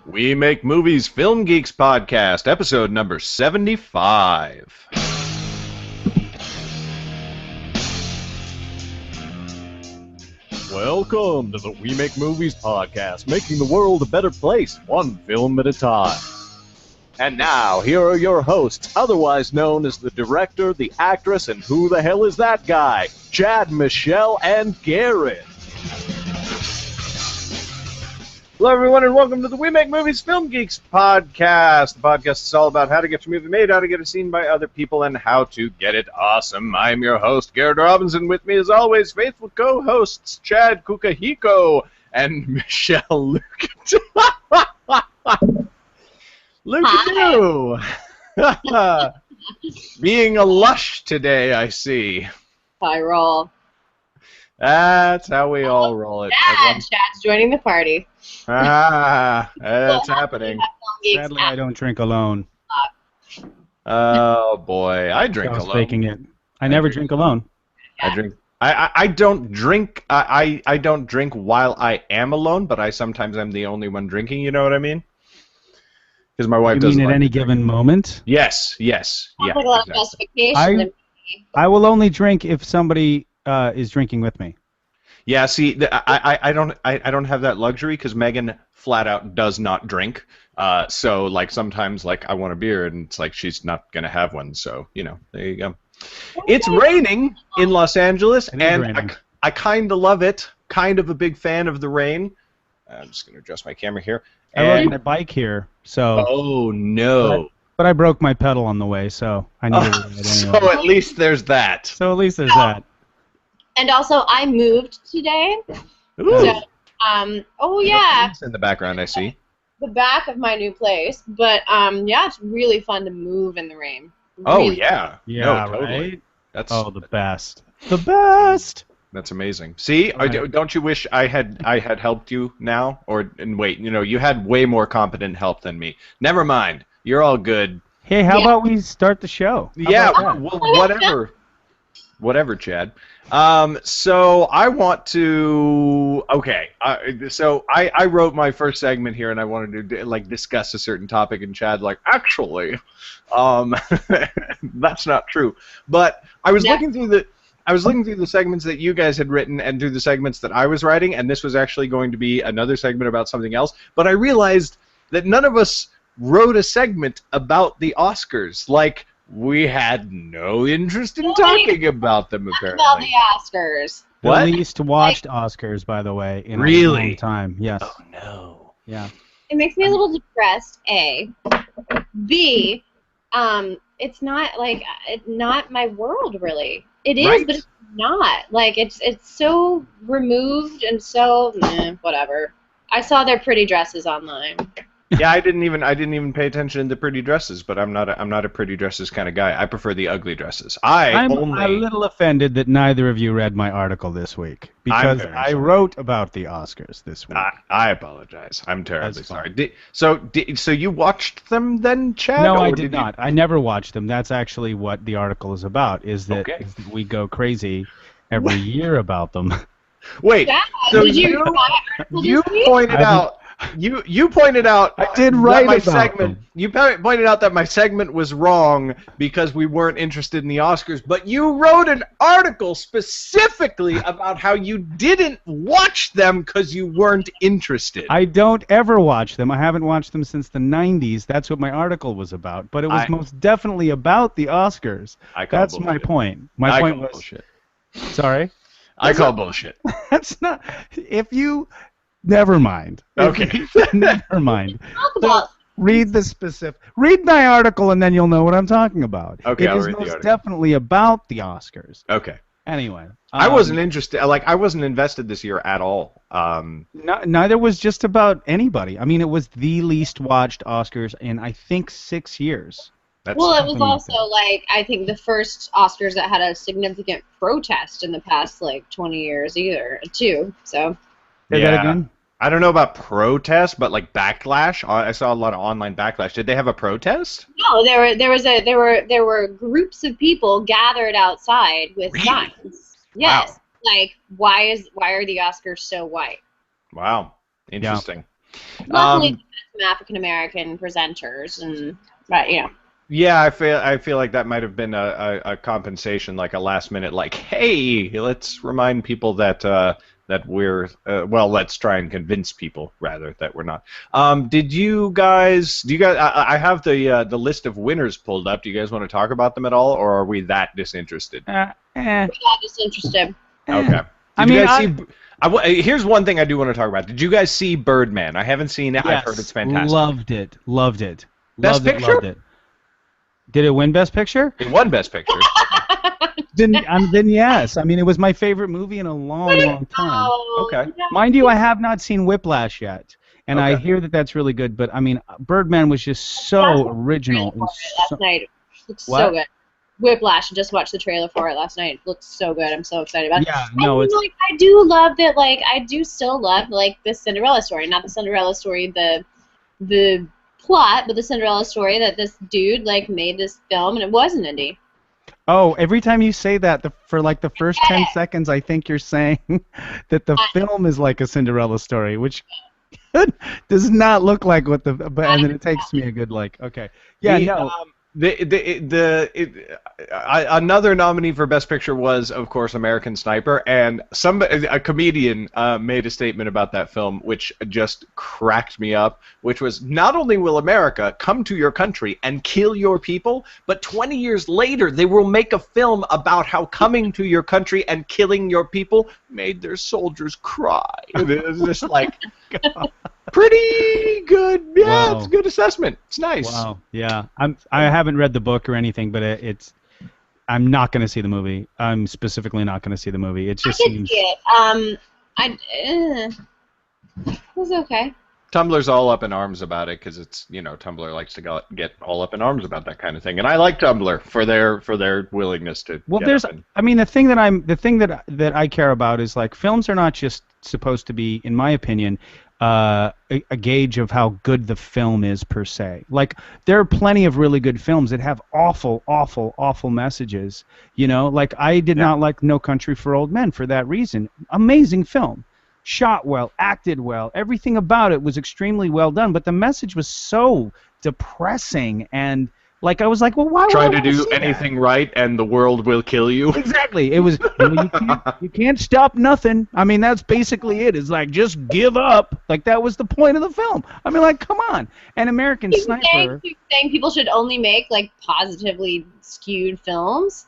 We Make Movies Film Geeks podcast, episode number 75. Welcome to the We Make Movies podcast, making the world a better place, one film at a time. And now, here are your hosts, otherwise known as the director, the actress, and who the hell is that guy? Chad, Michelle, and Garrett. Hello, everyone, and welcome to the We Make Movies Film Geeks podcast. The podcast is all about how to get your movie made, how to get it seen by other people, and how to get it awesome. I am your host, Garrett Robinson. With me, as always, faithful co-hosts Chad Kukahiko and Michelle Luke. Being a lush today, I see. I roll. That's how we all roll it. Yeah, Chad's joining the party. That's happening. Sadly, I don't drink alone. Oh boy, I drink I was alone. faking it. I never drink alone. I drink. I don't drink. I don't drink while I am alone, but I sometimes am the only one drinking. You know what I mean? Because my wife doesn't. You mean like at any given moment? Yes. Yeah. Like a lot of justification. I will only drink if somebody is drinking with me. Yeah, see, I don't have that luxury because Megan flat out does not drink. So like sometimes like I want a beer and it's like she's not gonna have one. So there you go. It's raining in Los Angeles and I kind of love it. Kind of a big fan of the rain. I'm just gonna adjust my camera here. I rode my bike here, so. Oh no. But I broke my pedal on the way, so I needed it anyway. So at least there's that. So at least there's that. And also, I moved today. Ooh. So, oh yeah. It's in the background, I see. The back of my new place, but yeah, it's really fun to move in the rain. Oh Really. yeah. Yeah, No, totally. right? That's The best. The best! That's amazing. See, Right. don't you wish I had helped you now? And wait, you had way more competent help than me. Never mind. You're all good. Hey, how about we start the show? How Yeah, about that? well, whatever, Chad. So I want to. Okay. So I wrote my first segment here, and I wanted to discuss a certain topic, and Chad actually, that's not true. But I was looking through the segments that you guys had written and through the segments that I was writing, and this was actually going to be another segment about something else. But I realized that none of us wrote a segment about the Oscars. Like, we had no interest in talking about them, apparently. About the Oscars. What? The least watched Oscars, by the way, in a Really? long time. Yes. Oh, no. Yeah. It makes me a little depressed. A. B. It's not not my world really. It is, Right. but it's not. Like it's so removed and so whatever. I saw their pretty dresses online. Yeah, I didn't even pay attention to pretty dresses, but I'm not a pretty dresses kind of guy. I prefer the ugly dresses. I'm a little offended that neither of you read my article this week because I wrote about the Oscars this week. I apologize. I'm terribly sorry. So you watched them then, Chad? No, I did not. I never watched them. That's actually what the article is about. Is that we go crazy every year about them. Wait. Yeah, So did you read my article this week? pointed out. You pointed out I did write my about segment. them. You pointed out that my segment was wrong because we weren't interested in the Oscars, but you wrote an article specifically about how you didn't watch them because you weren't interested. I don't ever watch them. I haven't watched them since the 90s. That's what my article was about. But it was most definitely about the Oscars. That's my point. My point was bullshit. Sorry? I call bullshit. That's not... If you... Never mind. Okay. Never mind. Talk about Read my article and then you'll know what I'm talking about. Okay, It I'll is read the most article. definitely about the Oscars. Okay. Anyway. I wasn't interested. I wasn't invested this year at all. Neither was just about anybody. I mean, it was the least watched Oscars in, I think, 6 years. well, it was also I think the first Oscars that had a significant protest in the past 20 years too. So. Say that again? I don't know about protest, but backlash. I saw a lot of online backlash. Did they have a protest? No, there were groups of people gathered outside with signs. Yes, Wow. why are the Oscars so white? Wow, interesting. Luckily, some African American presenters, but you know. Yeah, I feel like that might have been a compensation, like a last minute, like, hey, let's remind people that that we're well, let's try and convince people rather that we're not. Did you guys? Do you guys? I have the list of winners pulled up. Do you guys want to talk about them at all, or are we that disinterested? We're not disinterested. Okay. Here's one thing I do want to talk about. Did you guys see Birdman? I haven't seen it. Yes, I've heard it's fantastic. Loved it. Loved it. Best Picture? Loved it. Did it win Best Picture? It won Best Picture. Then yes. I mean, it was my favorite movie in a long, long time. Okay. Mind you, I have not seen Whiplash yet, and I hear that that's really good. But I mean, Birdman was just so original. Last night, it looks so good. Whiplash. I just watched the trailer for it last night. It looks so good. I'm so excited about it. Yeah, no, it's like I do love that. Like I do still love like the Cinderella story, not the Cinderella story, the plot, but the Cinderella story that this dude like made this film and it was an indie. Oh, every time you say that, for like the first 10 seconds, I think you're saying that the film is like a Cinderella story, which does not look like what and then it takes me a good like, okay. Yeah, another nominee for Best Picture was, of course, American Sniper, and a comedian made a statement about that film which just cracked me up, which was, not only will America come to your country and kill your people, but 20 years later they will make a film about how coming to your country and killing your people made their soldiers cry. It was just like... Pretty good. Yeah, It's a good assessment. It's nice. Wow. Yeah. I haven't read the book or anything, but I'm not going to see the movie. I'm specifically not going to see the movie. It just seems. I did see it. It was okay. Tumblr's all up in arms about it because it's, you know, Tumblr likes to get all up in arms about that kind of thing, and I like Tumblr for their willingness to. Well, I mean, the thing that I care about is like films are not just supposed to be, in my opinion, a gauge of how good the film is per se. Like there are plenty of really good films that have awful, awful, awful messages. You know, like I did not like No Country for Old Men for that reason. Amazing film, shot well, acted well, everything about it was extremely well done. But the message was so depressing and. Like I was like, well, why would try I to do anything right and the world will kill you? Exactly. It was you can't stop nothing. I mean, that's basically it. It's like just give up. Like that was the point of the film. I mean, like come on. And American Sniper. Saying people should only make like positively skewed films.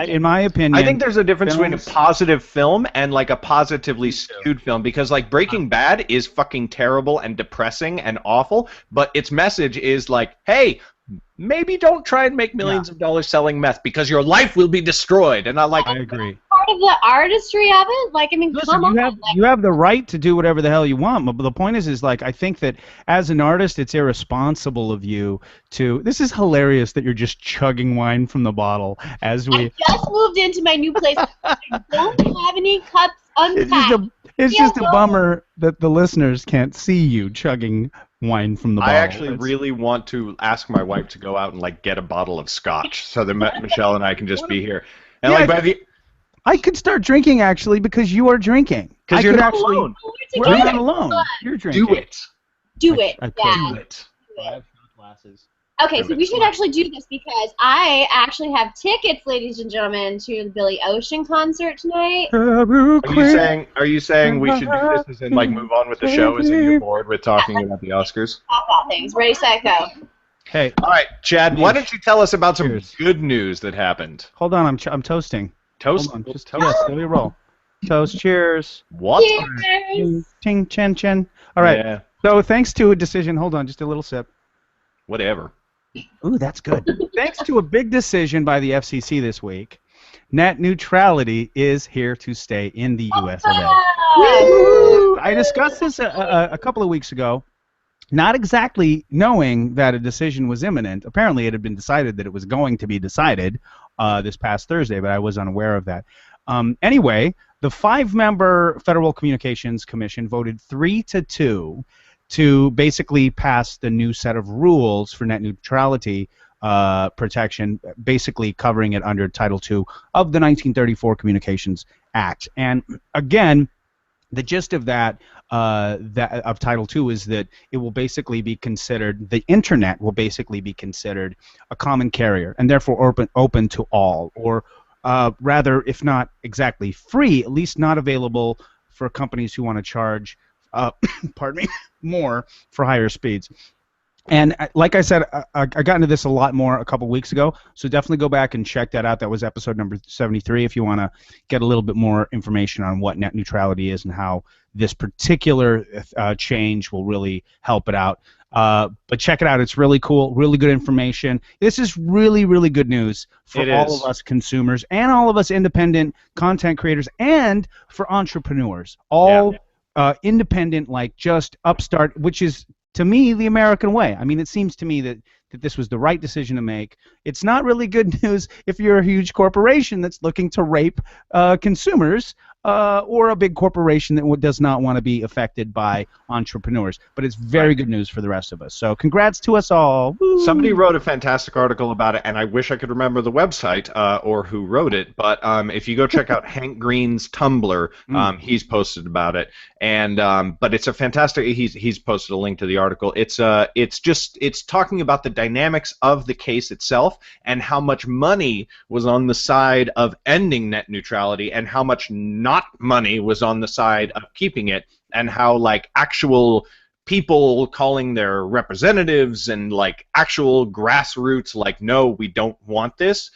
In my opinion, I think there's a difference between a positive film and like a positively skewed film, because like Breaking Bad is fucking terrible and depressing and awful, but its message is like, hey, maybe don't try and make millions of dollars selling meth because your life will be destroyed. And I agree. Part of the artistry of it, like I mean, listen, you have the right to do whatever the hell you want, but the point is like I think that as an artist, it's irresponsible of you to. This is hilarious that you're just chugging wine from the bottle as we. I just moved into my new place. I don't have any cups unpacked. It's just a bummer that the listeners can't see you chugging wine from the bottle. I actually really want to ask my wife to go out and like get a bottle of scotch so that Michelle and I can just be here. And like by the I could start drinking actually because you are drinking. Because you're not alone. We're not alone. You're drinking. Do it. Do it. Do it. I have glasses. Okay, so we should actually do this because I actually have tickets, ladies and gentlemen, to the Billy Ocean concert tonight. Are you saying we should do this and like move on with the show as you're bored with talking about the Oscars? Talk about things. Ready, set, go. Hey. All right, Chad. Why don't you tell us about some good news that happened? Hold on, I'm toasting. Toast. Hold on, just toast. Yes, let me roll. Toast. Cheers. What? Cheers. Ching, chin, chin. All right. Yeah. So thanks to a decision. Hold on, just a little sip. Whatever. Ooh, that's good. Thanks to a big decision by the FCC this week, net neutrality is here to stay in the U.S. of A. I discussed this a couple of weeks ago, not exactly knowing that a decision was imminent. Apparently, it had been decided that it was going to be decided this past Thursday, but I was unaware of that. Anyway, the 5-member Federal Communications Commission voted 3-2 to basically pass the new set of rules for net neutrality protection, basically covering it under Title II of the 1934 Communications Act. And again, the gist of that of Title II is that it will basically be considered, the internet will basically be considered a common carrier, and therefore open to all, or rather, if not exactly free, at least not available for companies who want to charge, pardon me, more for higher speeds. And like I said, I got into this a lot more a couple weeks ago, so definitely go back and check that out. That was episode number 73 if you want to get a little bit more information on what net neutrality is and how this particular change will really help it out. But check it out. It's really cool, really good information. This is really, really good news for all of us consumers and all of us independent content creators and for entrepreneurs. All independent, like just upstart, which is, to me, the American way. I mean, it seems to me that this was the right decision to make. It's not really good news if you're a huge corporation that's looking to rape consumers or a big corporation that does not want to be affected by entrepreneurs. But it's very good news for the rest of us. So congrats to us all. Woo! Somebody wrote a fantastic article about it, and I wish I could remember the website or who wrote it. But if you go check out Hank Green's Tumblr, he's posted about it. And but it's a fantastic. He's posted a link to the article. It's talking about the dynamics of the case itself and how much money was on the side of ending net neutrality and how much not money was on the side of keeping it, and how like actual people calling their representatives and like actual grassroots like, no, we don't want this,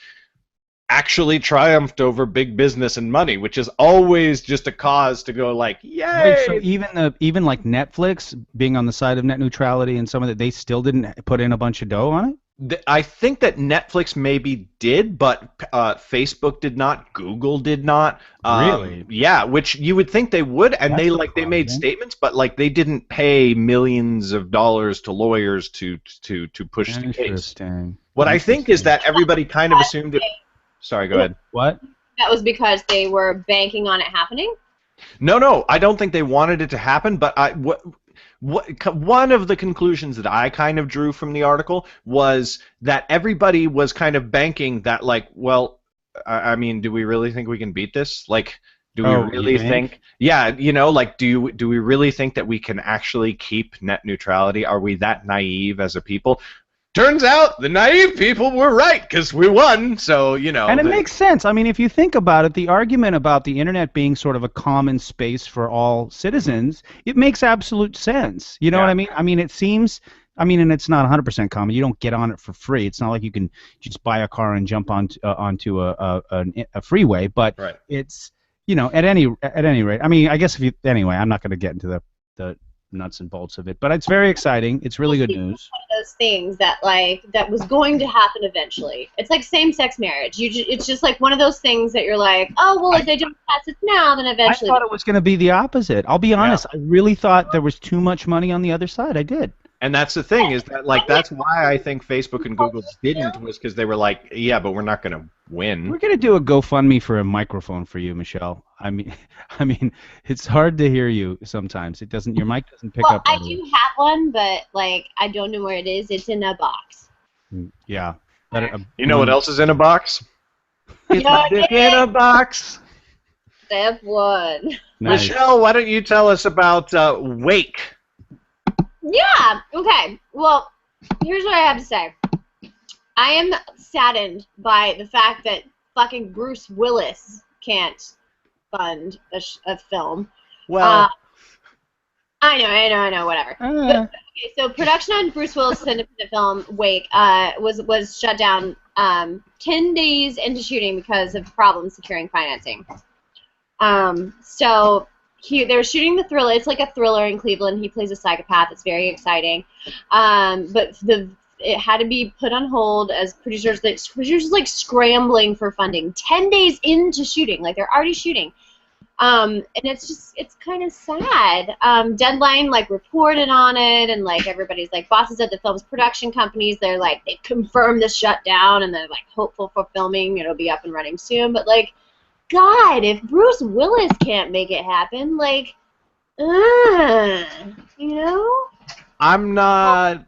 actually triumphed over big business and money, which is always just a cause to go like, yay! Right, so even like Netflix being on the side of net neutrality and some of that, they still didn't put in a bunch of dough on it? I think that Netflix maybe did, but Facebook did not. Google did not. Really? Yeah, which you would think they would, and they made statements, but like they didn't pay millions of dollars to lawyers to push the case. Interesting. What I think is that everybody kind of assumed it. Sorry, go ahead. What? That was because they were banking on it happening? No, I don't think they wanted it to happen, but one of the conclusions that I kind of drew from the article was that everybody was kind of banking that, like, well, I mean, do we really think we can beat this? Like, do we really think? Yeah, you know, like, do we really think that we can actually keep net neutrality? Are we that naive as a people? Turns out the naive people were right because we won, so, you know. And it makes sense. I mean, if you think about it, the argument about the internet being sort of a common space for all citizens, it makes absolute sense. You know what I mean? I mean, it seems, and it's not 100% common. You don't get on it for free. It's not like you can just buy a car and jump onto a freeway, but it's, you know, at any rate. I mean, I guess anyway, I'm not going to get into the nuts and bolts of it, but it's very exciting. It's really good news. One of those things that that was going to happen eventually. It's like same-sex marriage. It's just like one of those things that you're like, oh well, if they don't pass it now, then eventually. I thought it was going to be the opposite. I'll be honest. I really thought there was too much money on the other side. I did. And that's the thing, is that like that's why I think Facebook and Google didn't, was because they were like, yeah, but we're not going to win. We're going to do a GoFundMe for a microphone for you, Michelle. I mean, it's hard to hear you sometimes. It doesn't. Your mic doesn't pick up. I do have one, but like I don't know where it is. It's in a box. Yeah. You know what else is in a box? It's in a box. Step one. Nice. Michelle, why don't you tell us about Wake? Yeah, okay. Well, here's what I have to say. I am saddened by the fact that fucking Bruce Willis can't fund a film. Well, I know, whatever. But, okay, so production on Bruce Willis' independent film, Wake, was shut down 10 days into shooting because of problems securing financing. So they were shooting the thriller. It's like a thriller in Cleveland. He plays a psychopath. It's very exciting. But it had to be put on hold as producers like scrambling for funding 10 days into shooting. Like they're already shooting. And it's kind of sad. Deadline like reported on it, and like everybody's like bosses at the film's production companies. They're like they confirmed the shutdown, and they're like hopeful for filming. It'll be up and running soon. But like, God, if Bruce Willis can't make it happen, like, you know? I'm not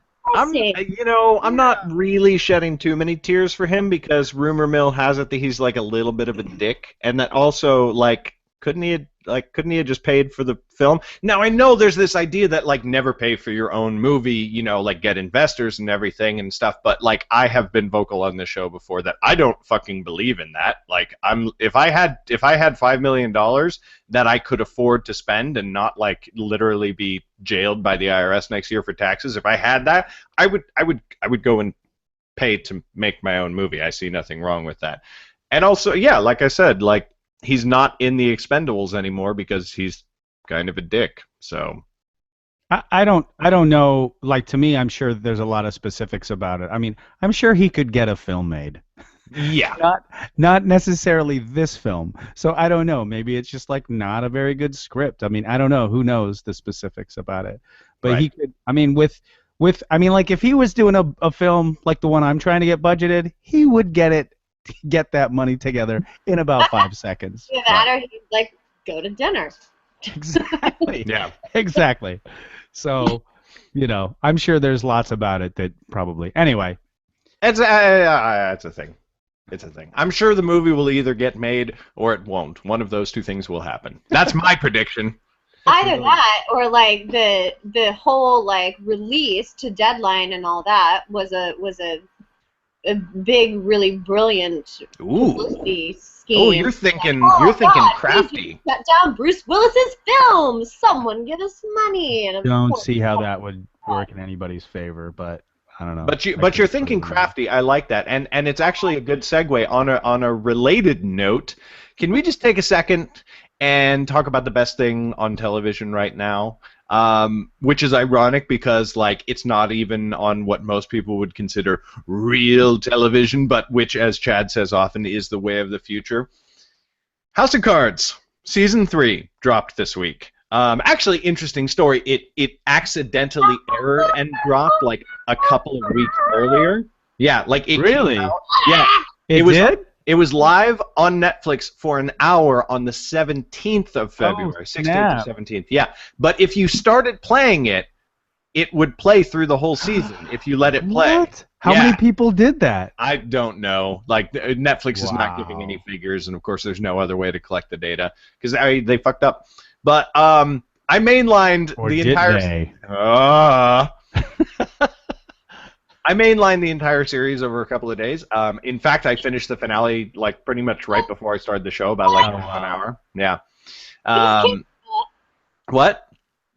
really shedding too many tears for him because rumor mill has it that he's like a little bit of a dick, and that also like couldn't he have just paid for the film? Now I know there's this idea that like never pay for your own movie, you know, like get investors and everything and stuff, but like I have been vocal on this show before that I don't fucking believe in that. Like if I had $5 million that I could afford to spend and not like literally be jailed by the IRS next year for taxes, if I had that, I would go and pay to make my own movie. I see nothing wrong with that. And also, yeah, like I said, like he's not in the Expendables anymore because he's kind of a dick. So I don't know. Like, to me, I'm sure there's a lot of specifics about it. I mean, I'm sure he could get a film made. Yeah. Not necessarily this film. So I don't know. Maybe it's just like not a very good script. I mean, I don't know. Who knows the specifics about it? But Right. he could. I mean, I mean, like if he was doing a film like the one I'm trying to get budgeted, he would get that money together in about 5 seconds. Either that or he'd like go to dinner. Exactly. Yeah. Exactly. So, you know, I'm sure there's lots about it that probably. Anyway. It's a thing. It's a thing. I'm sure the movie will either get made or it won't. One of those two things will happen. That's my prediction. Either that or like the whole like release to deadline and all that was a big, really brilliant Ooh. publicity scheme. Oh, you're thinking God, crafty. please shut down Bruce Willis's film. Someone give us money. And of Don't course- see how that would work in anybody's favor, but I don't know. But you're thinking crafty. I like that, and it's actually a good segue on a related note. Can we just take a second and talk about the best thing on television right now? Which is ironic because like it's not even on what most people would consider real television, but which, as Chad says often, is the way of the future. House of Cards Season 3 dropped this week. Actually, interesting story. It accidentally errored and dropped like a couple of weeks earlier. Yeah, like it Really? came out- yeah, It was. did? It was live on Netflix for an hour on the 17th of February, 16th or 17th. Yeah, but if you started playing it, it would play through the whole season if you let it play. What? How Yeah. many people did that? I don't know. Like Netflix is not giving Wow. any figures, and of course, there's no other way to collect the data because they fucked up. But I mainlined Or the did entire. they? I mainlined the entire series over a couple of days. In fact, I finished the finale like pretty much right before I started the show, about like half an hour. Yeah. What?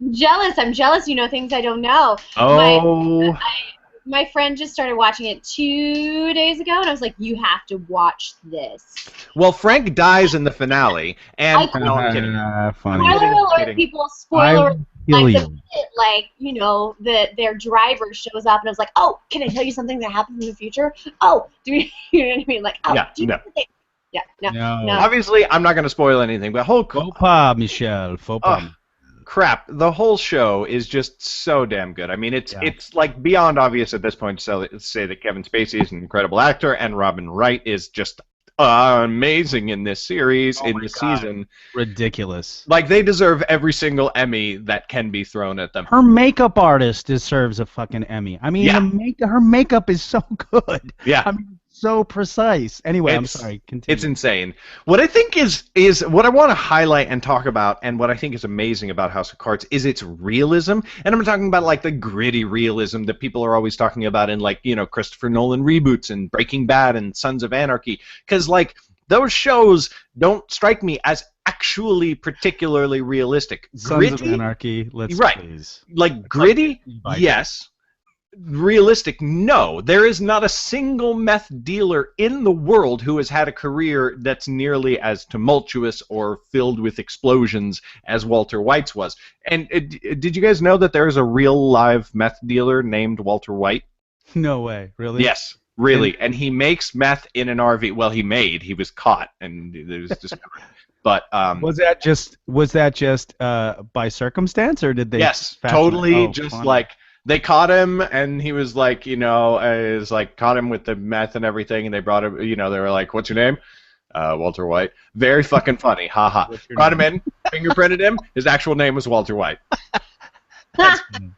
I'm jealous. You know things I don't know. Oh. My friend just started watching it 2 days ago, and I was like, "You have to watch this." Well, Frank dies in the finale, and no, I'm kidding. Funny. Spoiler alert, kidding. people! Spoiler! Kill Like, you. you know, their driver shows up, and I was like, "Oh, can I tell you something that happens in the future? Oh, do you, you know what I mean? Like, oh, Yeah, do you no. know the thing?" Yeah, no. No. Obviously, I'm not going to spoil anything, but Faux pas, Michel. Faux pas. crap, the whole show is just so damn good. I mean, it's like beyond obvious at this point to say that Kevin Spacey is an incredible actor and Robin Wright is just amazing in this series, in this season. Ridiculous. Like, they deserve every single Emmy that can be thrown at them. Her makeup artist deserves a fucking Emmy. I mean, her makeup is so good. Yeah. I mean, so precise. Anyway, I'm sorry. Continue. It's insane. What I think is what I want to highlight and talk about, and what I think is amazing about House of Cards is its realism. And I'm talking about like the gritty realism that people are always talking about in like, you know, Christopher Nolan reboots and Breaking Bad and Sons of Anarchy. Because like those shows don't strike me as actually particularly realistic. Sons of Anarchy. Let's please. Like gritty, yes. Realistic, no. There is not a single meth dealer in the world who has had a career that's nearly as tumultuous or filled with explosions as Walter White's was. And did you guys know that there is a real live meth dealer named Walter White? No way, really? Yes, really. And he makes meth in an RV. Well, he was caught, and it was discovered. But was that just by circumstance, or did they? Yes, totally. Funny. Like. They caught him, and he was like, you know, caught him with the meth and everything, and they brought him, you know, they were like, what's your name? Walter White. Very fucking funny, haha. Brought him in, fingerprinted him, his actual name was Walter White. I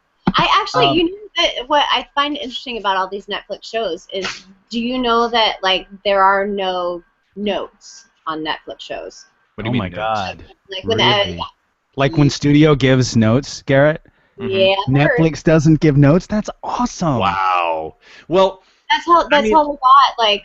actually, you know, that what I find interesting about all these Netflix shows is, do you know that, like, there are no notes on Netflix shows? What do Oh you my mean notes? God. Like when Really? Like when studio gives notes, Garrett? yeah, Netflix doesn't give notes? That's awesome. Wow. Well, that's how I mean, how we got like.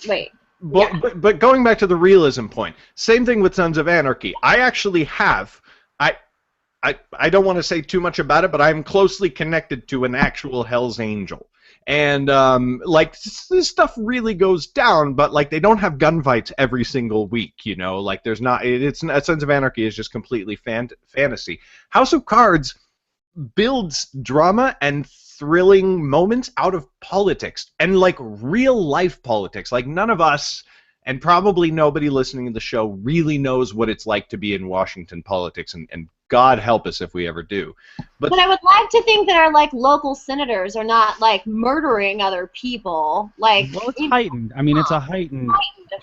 Wait. but going back to the realism point, same thing with Sons of Anarchy. I actually have, I don't want to say too much about it, but I'm closely connected to an actual Hell's Angel. And like this stuff really goes down, but like they don't have gunfights every single week, you know. Like there's not. It's Sons of Anarchy is just completely fantasy. House of Cards builds drama and thrilling moments out of politics and like real life politics. Like none of us, and probably nobody listening to the show, really knows what it's like to be in Washington politics, and God help us if we ever do. But I would like to think that our like local senators are not like murdering other people. Like, well, it's heightened. I mean, it's a heightened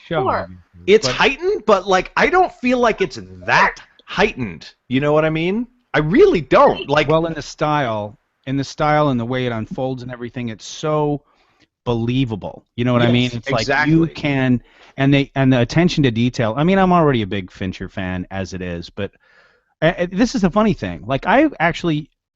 show. Obviously. It's heightened, but like I don't feel like it's that heightened. You know what I mean? I really don't. Like, well, in the style and the way it unfolds and everything, it's so believable. You know what I mean? It's exactly. Like you can, and the attention to detail. I mean, I'm already a big Fincher fan as it is, but this is the funny thing. Like I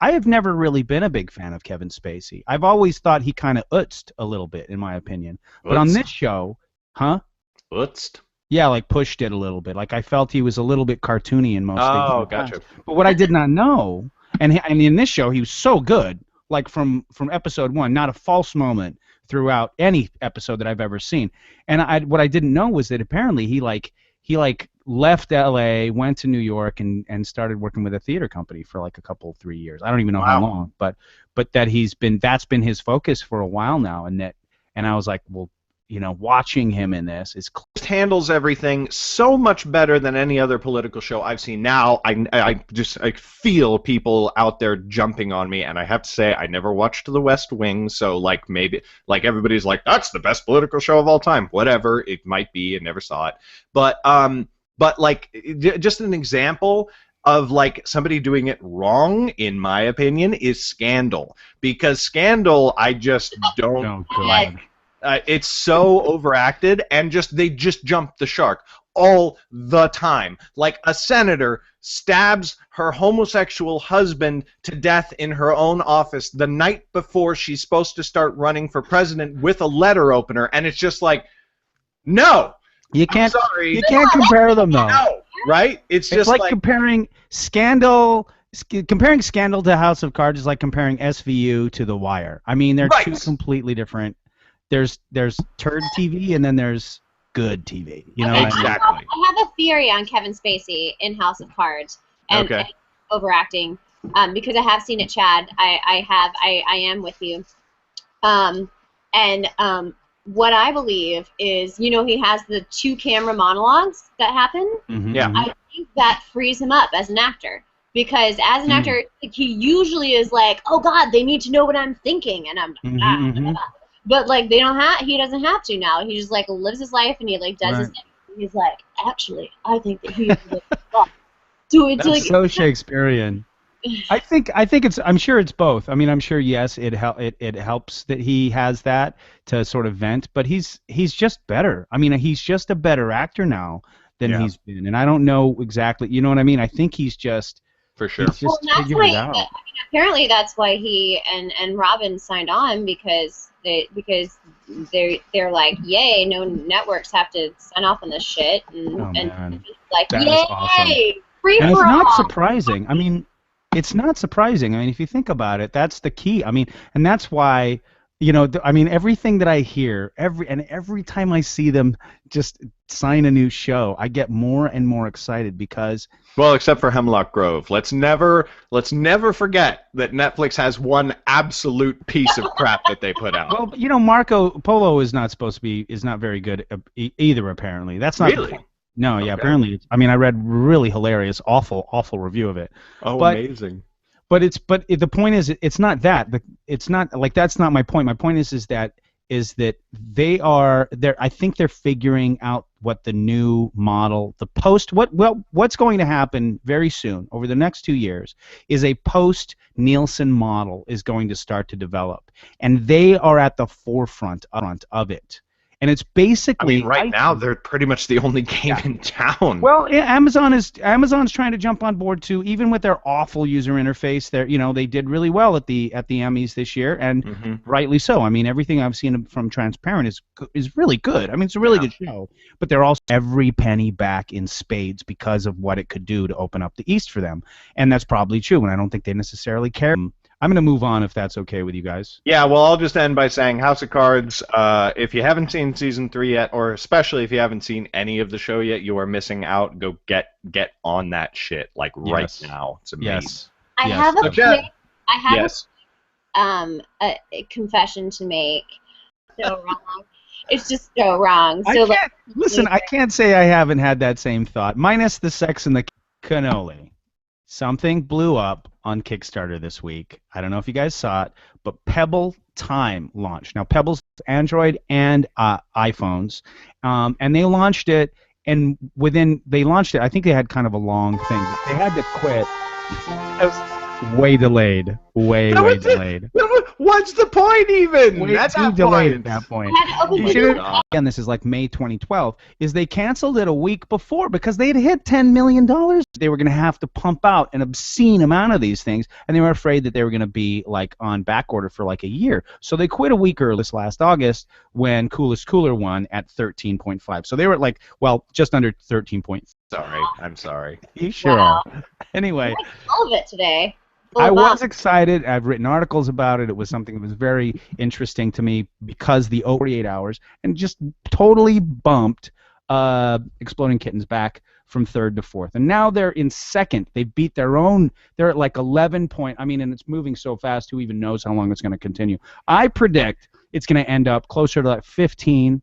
have never really been a big fan of Kevin Spacey. I've always thought he kind of utzed a little bit, in my opinion. But on this show, utzed? Yeah, like pushed it a little bit. Like I felt he was a little bit cartoony in most things. Oh, gotcha. But what I did not know, and in this show he was so good, like from episode 1, not a false moment throughout any episode that I've ever seen. And what I didn't know was that apparently he left LA, went to New York, and started working with a theater company for like a couple 3 years. I don't even know how long, but that that's been his focus for a while now, and I was like, well, you know, watching him in this is handles everything so much better than any other political show I've seen. Now I feel people out there jumping on me, and I have to say I never watched The West Wing, so like maybe like everybody's like that's the best political show of all time. Whatever it might be, I never saw it, but like just an example of like somebody doing it wrong, in my opinion, is Scandal, because Scandal I just don't like. It's so overacted, and they just jump the shark all the time. Like a senator stabs her homosexual husband to death in her own office the night before she's supposed to start running for president with a letter opener, and it's just like, no, you can't. I'm sorry, you can't compare them though. No, right? It's just like comparing Scandal. Comparing Scandal to House of Cards is like comparing SVU to The Wire. I mean, they're two completely different. There's turd TV and then there's good TV. You know exactly. I have a theory on Kevin Spacey in House of Cards and overacting, because I have seen it, Chad. I am with you. What I believe is, you know, he has the 2 camera monologues that happen. Mm-hmm. Yeah. I think that frees him up as an actor. Because as an actor, he usually is like, oh God, they need to know what I'm thinking, and I'm But like they don't have, he doesn't have to now. He just like lives his life and he like does his thing. He's like, actually, I think that he That's like, so Shakespearean. I think it's. I'm sure it's both. I mean, I'm sure yes, it helps that he has that to sort of vent, but he's just better. I mean, he's just a better actor now than he's been, and I don't know exactly. You know what I mean? I think he's just. For sure. He's just figured it out. I mean, apparently that's why he and Robin signed on, because they're like, yay, no networks have to sign off on this shit, and like, that yay, awesome. Free and for it's all. not surprising. I mean, it's not surprising. I mean, if you think about it, that's the key. I mean, and that's why, you know, I mean, everything that I hear, every time I see them just sign a new show, I get more and more excited because. Well, except for Hemlock Grove. Let's never forget that Netflix has one absolute piece of crap that they put out. Well, you know, Marco Polo is not very good either. Apparently, that's not really. No, yeah, apparently. I mean, I read really hilarious, awful review of it. Oh, amazing. But the point is, it's not that. It's not like that's not my point. My point is that I think they're figuring out what the new model, what's going to happen very soon over the next 2 years is a post Nielsen model is going to start to develop, and they are at the forefront of it. and it's I basically mean, right now they're pretty much the only game in town. well, yeah, Amazon's trying to jump on board too, even with their awful user interface. They did really well at the Emmys this year, and hmm rightly so. I mean, everything I've seen from Transparent is really good. I mean, it's a really Yeah. good show, but they're also every penny back in spades because of what it could do to open up the East for them, and that's probably true. And I don't think they necessarily care. I'm going to move on if that's okay with you guys. Yeah, well, I'll just end by saying House of Cards, if you haven't seen season 3 yet, or especially if you haven't seen any of the show yet, you are missing out. Go get on that shit, like, right Yes. now. It's amazing. Yes. I Yes. have a So, Jeff, quick, I have yes. a confession to make. So wrong. It's just so wrong. I So can't, listen, I can't say I haven't had that same thought, minus the sex and the cannoli. Something blew up on Kickstarter this week. I don't know if you guys saw it, but Pebble Time launched. Now, Pebble's Android and iPhones, and they launched it. And they launched it. I think they had kind of a long thing. They had to quit. It was way delayed. Way delayed. What's the point even? Way At too that delayed point. at that point. I had to open You the should door. have, again, this is like May 2012, is they canceled it a week before because they had hit $10 million. They were going to have to pump out an obscene amount of these things, and they were afraid that they were going to be like on back order for like a year. So they quit a week early this last August when Coolest Cooler won at 13.5. So they were like, well, just under 13. Sorry, I'm sorry. You sure Wow. are. Anyway. I like all of it today. Full I of was them. excited. I've written articles about it. It was something that was very interesting to me because the 48 hours and just totally bumped Exploding Kittens back from 3rd to 4th. And now they're in 2nd. They beat their own. They're at like 11 point. I mean, and it's moving so fast, who even knows how long it's going to continue. I predict it's going to end up closer to like 15,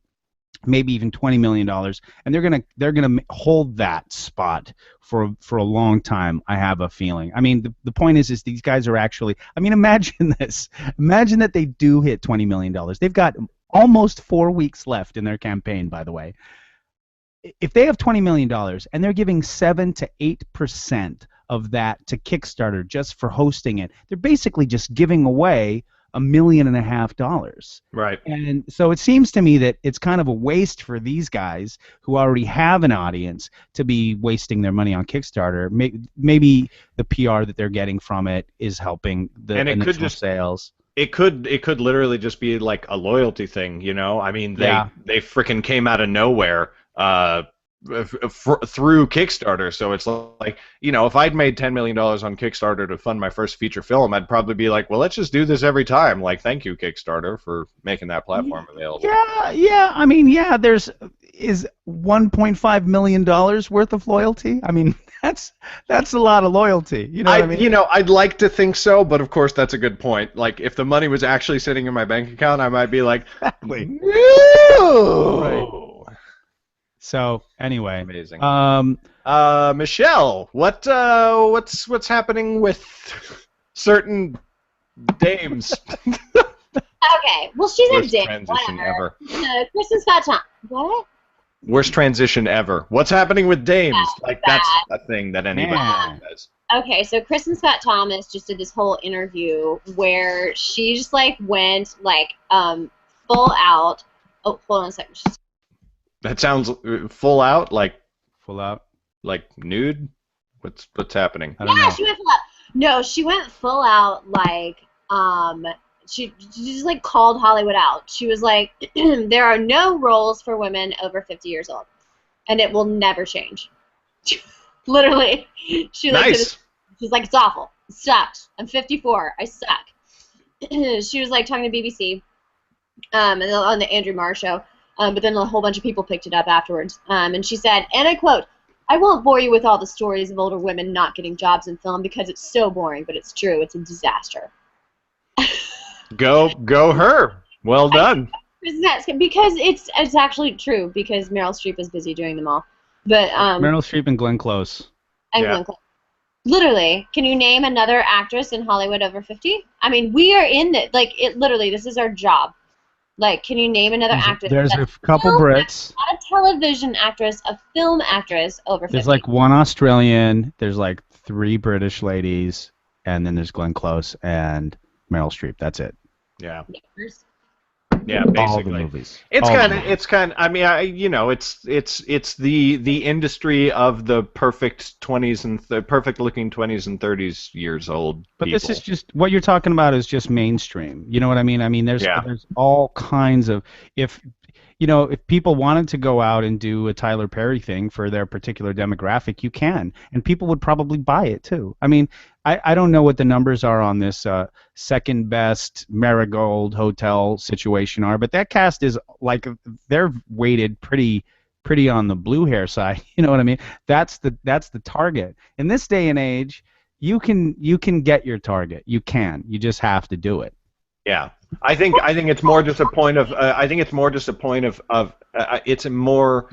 maybe even $20 million, and they're gonna hold that spot for a long time. I have a feeling. I mean, the point is these guys are actually. I mean, imagine this. Imagine that they do hit $20 million. They've got almost 4 weeks left in their campaign. By the way, if they have $20 million and they're giving 7 to 8% of that to Kickstarter just for hosting it, they're basically just giving away $1.5 million. Right. And so it seems to me that it's kind of a waste for these guys who already have an audience to be wasting their money on Kickstarter. Maybe the PR that they're getting from it is helping the And it could initial just- sales. It could literally just be like a loyalty thing, you know? I mean, they freaking came out of nowhere through Kickstarter, so it's like, you know, if I'd made $10 million on Kickstarter to fund my first feature film, I'd probably be like, well, let's just do this every time. Like, thank you, Kickstarter, for making that platform available. Yeah. I mean, is $1.5 million worth of loyalty? I mean, that's a lot of loyalty. You know what I mean? You know, I'd like to think so, but of course that's a good point. Like, if the money was actually sitting in my bank account, I might be like, Exactly. no. Right. So anyway, Amazing. Michelle, what's happening with certain dames? Okay. Well, she's a Worst dick. transition Whatever. ever. Kristen's Fat Tom. What? Worst transition ever. What's happening with dames? Yeah, Like, that's a thing that anybody Yeah. does. Okay, so Kristen Scott Thomas just did this whole interview where she just like went like full out. Oh, hold on a second. That sounds full out, like full out. Nude. What's happening? I don't Yeah, know. she went full out. No, she went full out like she just like called Hollywood out. She was like, there are no roles for women over 50 years old, and it will never change. Literally, she like Nice. she's like, it's awful. It sucks. I'm 54. I suck. She was like talking to BBC, and then on the Andrew Marr show. But then a whole bunch of people picked it up afterwards. And she said, and I quote, "I won't bore you with all the stories of older women not getting jobs in film because it's so boring, but it's true. It's a disaster." Go her. Well done. Because it's actually true, because Meryl Streep is busy doing them all. But Meryl Streep and Glenn Close. and Yeah. Glenn Close. Literally, can you name another actress in Hollywood over 50? I mean, we are in it. Like, it literally, this is our job. Like, can you name another actress? There's a that's couple film Brits. Not a television actress, a film actress over 50. There's like one Australian. There's like 3 British ladies, and then there's Glenn Close and Meryl Streep. That's it. Yeah. Yeah, All the basically. movies. It's All the kind of, movies. it's kind of. I mean, it's the industry of the perfect 20s and perfect looking 20s and 30s years old But people. this is just what you're talking about is just mainstream. You know what I mean? I mean, there's Yeah. there's all kinds of if if people wanted to go out and do a Tyler Perry thing for their particular demographic, you can, and people would probably buy it too. I mean, I don't know what the numbers are on this second best Marigold Hotel situation are, but that cast is like they're weighted pretty on the blue hair side. You know what I mean? That's the target in this day and age. You can get your target. You can. You just have to do it. Yeah, I think it's more just a point of it's more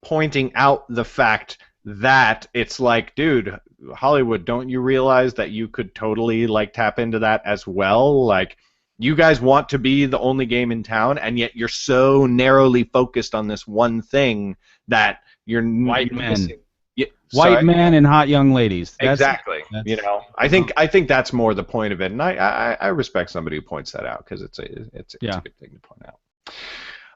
pointing out the fact that it's like, dude, Hollywood, don't you realize that you could totally like tap into that as well? Like, you guys want to be the only game in town, and yet you're so narrowly focused on this one thing that you're White you're men. missing. Yeah, White sorry? men and hot young ladies. Exactly. That's- I think that's more the point of it, and I respect somebody who points that out because it's a good thing to point out.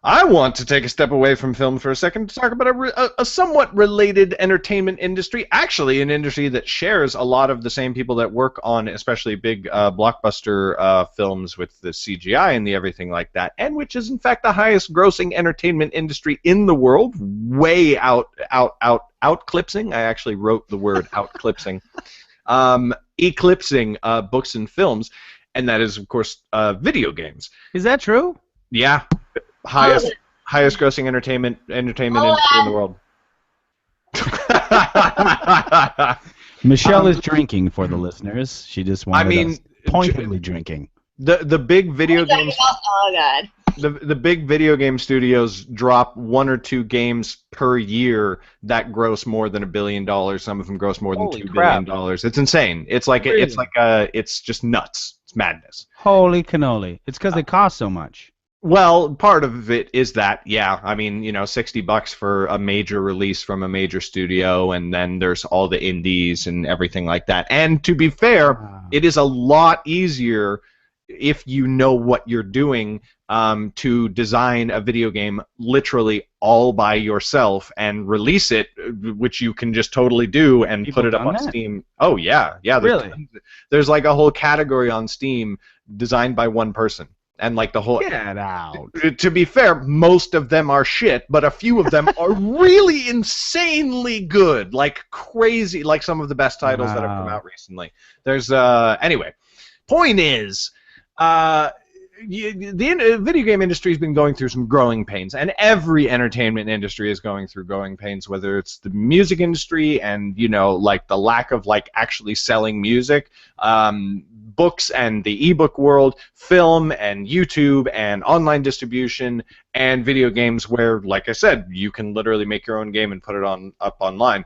I want to take a step away from film for a second to talk about a somewhat related entertainment industry, actually an industry that shares a lot of the same people that work on especially big blockbuster films with the CGI and the everything like that, and which is in fact the highest grossing entertainment industry in the world, way outclipsing. I actually wrote the word outclipsing, eclipsing books and films, and that is of course video games. Is that true? Yeah. Highest grossing entertainment industry in the world. Michelle is drinking for the listeners. She just wanted us pointedly drinking. The big video games. Oh god. The big video game studios drop 1 or 2 games per year that gross more than $1 billion. Some of them gross more than $2 billion. It's insane. It's like it's just nuts. It's madness. Holy cannoli! It's because they cost so much. Well, part of it is that, yeah. I mean, $60 for a major release from a major studio, and then there's all the indies and everything like that. And to be fair, it is a lot easier if you know what you're doing to design a video game literally all by yourself and release it, which you can just totally do and put it up on Steam. Oh, yeah. Yeah. Really? There's like a whole category on Steam designed by one person. And like the whole. Get out. To be fair, most of them are shit, but a few of them are really insanely good, like crazy, like some of the best titles that have come out recently. There's anyway. Point is, the video game industry has been going through some growing pains, and every entertainment industry is going through growing pains. Whether it's the music industry and like the lack of like actually selling music. Books and the ebook world, film and YouTube and online distribution, and video games where, like I said, you can literally make your own game and put it up online.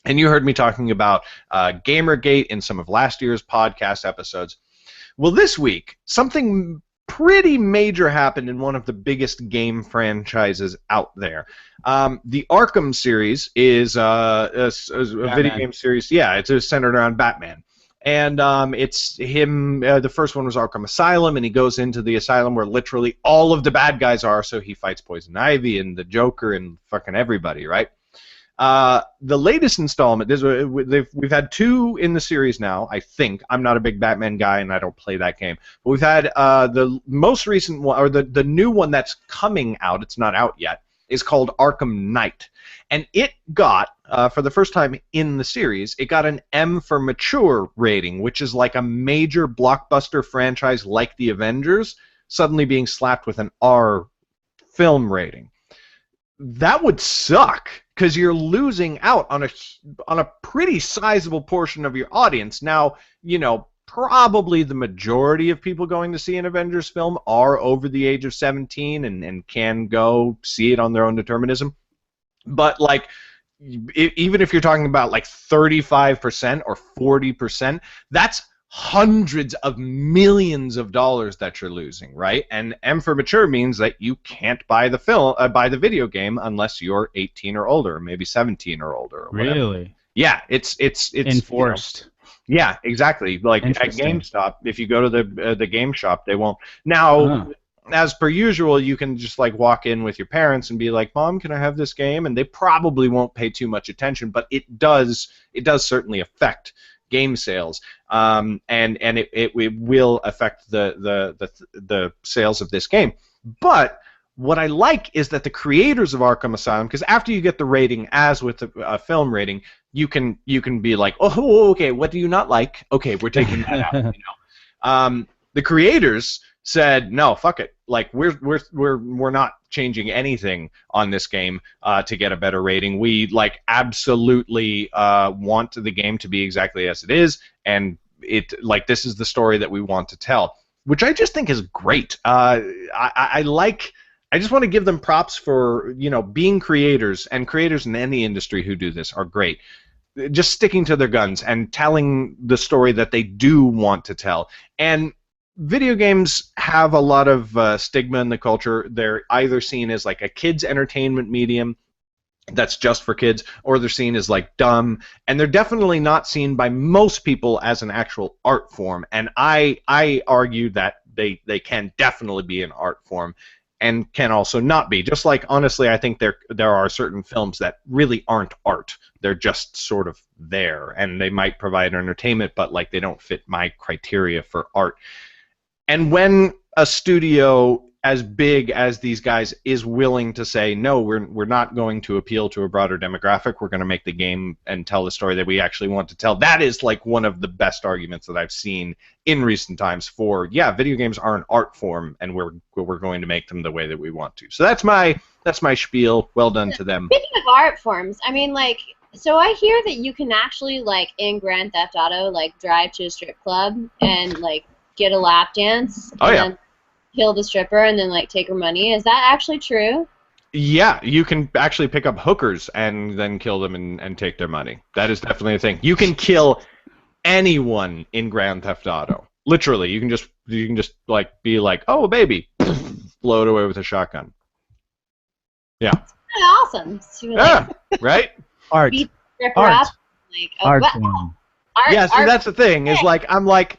And you heard me talking about Gamergate in some of last year's podcast episodes. Well, this week, something pretty major happened in one of the biggest game franchises out there. The Arkham series is a video game series. Yeah, it's centered around Batman. And it's him, the first one was Arkham Asylum, and he goes into the asylum where literally all of the bad guys are, so he fights Poison Ivy and the Joker and fucking everybody, right? The latest installment, we've had 2 in the series now, I think. I'm not a big Batman guy, and I don't play that game. But we've had the most recent one, or the new one that's coming out, it's not out yet, is called Arkham Knight. And it got, for the first time in the series, it got an M for mature rating, which is like a major blockbuster franchise like the Avengers suddenly being slapped with an R film rating. That would suck, because you're losing out on a pretty sizable portion of your audience. Now, probably the majority of people going to see an Avengers film are over the age of 17 and can go see it on their own determinism. But, like, even if you're talking about, like, 35% or 40%, that's hundreds of millions of dollars that you're losing, right? And M for mature means that you can't buy the video game unless you're 18 or older, maybe 17 or older. Or whatever. Really? Yeah, it's enforced. Yeah, exactly. Like at GameStop, if you go to the game shop, they won't. Now, as per usual, you can just like walk in with your parents and be like, "Mom, can I have this game?" And they probably won't pay too much attention, but it does certainly affect game sales, and it will affect the sales of this game. But what I like is that the creators of Arkham Asylum, because after you get the rating, as with a film rating, you can be like, "Oh, okay, what do you not like? Okay, we're taking that out." The creators said, "No, fuck it. Like we're not changing anything on this game to get a better rating. We like absolutely want the game to be exactly as it is, and this is the story that we want to tell," which I just think is great. I just want to give them props for being creators, and creators in any industry who do this are great. Just sticking to their guns and telling the story that they do want to tell. And video games have a lot of stigma in the culture. They're either seen as like a kids' entertainment medium that's just for kids, or they're seen as like dumb, and they're definitely not seen by most people as an actual art form. And I argue that they can definitely be an art form, and can also not be. Just like, honestly, I think there are certain films that really aren't art. They're just sort of there, and they might provide entertainment, but like they don't fit my criteria for art. And when a studio as big as these guys is willing to say, no, we're not going to appeal to a broader demographic, we're going to make the game and tell the story that we actually want to tell, that is like one of the best arguments that I've seen in recent times for, yeah, video games are an art form, and we're going to make them the way that we want to. So that's my spiel. Well done to them. Speaking of art forms, I mean, like, so I hear that you can actually, like, in Grand Theft Auto, like, drive to a strip club and, like, get a lap dance. Oh, yeah. Then kill the stripper and then, like, take her money. Is that actually true? Yeah, you can actually pick up hookers and then kill them and take their money. That is definitely a thing. You can kill anyone in Grand Theft Auto. Literally, you can just like be like, "Oh, a baby," blow it away with a shotgun. Yeah. That's kind of awesome. So, Yeah. Right. Art. beat the stripper Art. up. Like, oh, Art wow. form. Yeah. See, that's the thing. Is like I'm like.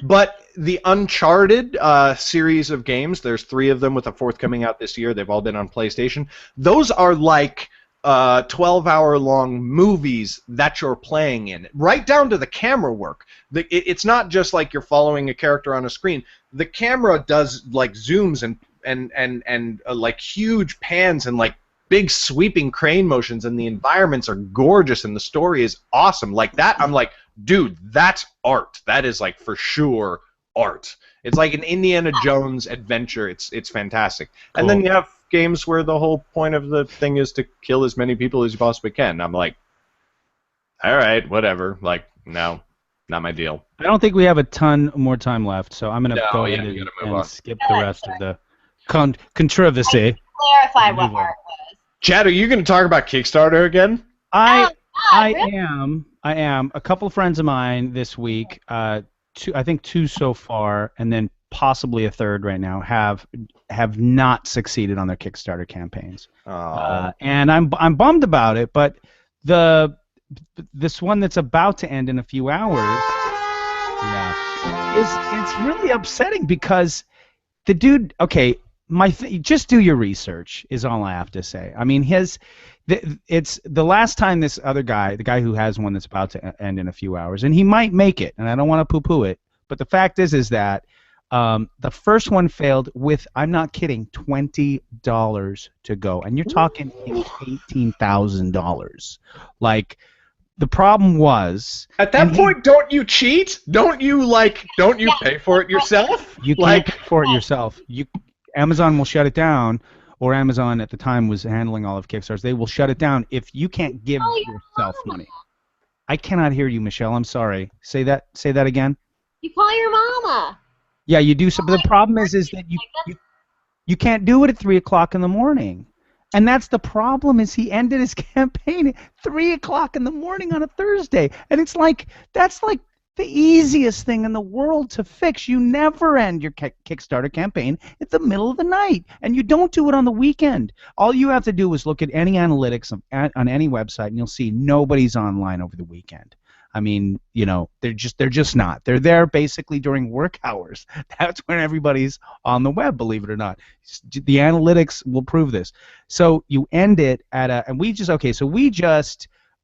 But the Uncharted series of games, there's 3 of them with a 4th coming out this year. They've all been on PlayStation. Those are like 12-hour-long movies that you're playing in, right down to the camera work. It's not just like you're following a character on a screen. The camera does like zooms and like huge pans and like big sweeping crane motions, and the environments are gorgeous, and the story is awesome. Like that, I'm like, dude, that's art. That is like for sure art. It's like an Indiana Jones adventure. It's fantastic. Cool. And then you have games where the whole point of the thing is to kill as many people as you possibly can. I'm like, all right, whatever. Like, no, not my deal. I don't think we have a ton more time left, so I'm going to go yeah, ahead you gotta move and on. skip the rest of the controversy. Clarify what art was. Chad, are you going to talk about Kickstarter again? I really? am. A couple of friends of mine this week, I think 2 so far, and then possibly a 3rd right now, have not succeeded on their Kickstarter campaigns. Oh. And I'm bummed about it, but this one that's about to end in a few hours, it's really upsetting because the dude. Okay, just do your research is all I have to say. I mean, it's the last time this other guy, the guy who has one that's about to end in a few hours, and he might make it, and I don't want to poo-poo it, but the fact is that the first one failed with, I'm not kidding, $20 to go, and you're talking $18,000. Like, the problem was At that point, don't you cheat? Don't you pay for it yourself? you can't pay for it yourself. Amazon will shut it down, or Amazon at the time was handling all of Kickstarters. They will shut it down if you can't give yourself money. I cannot hear you, Michelle. I'm sorry. Say that again. You call your mama. Yeah, you do. So, but the problem is that you can't do it at 3 o'clock in the morning, and that's the problem. Is he ended his campaign at 3 o'clock in the morning on a Thursday, and it's like that's like the easiest thing in the world to fix. You never end your Kickstarter campaign at the middle of the night, and you don't do it on the weekend. All you have to do is look at any analytics on any website, and you'll see nobody's online over the weekend. I mean, they're just not. They're there basically during work hours. That's when everybody's on the web, believe it or not. The analytics will prove this. So you end it at and we just ended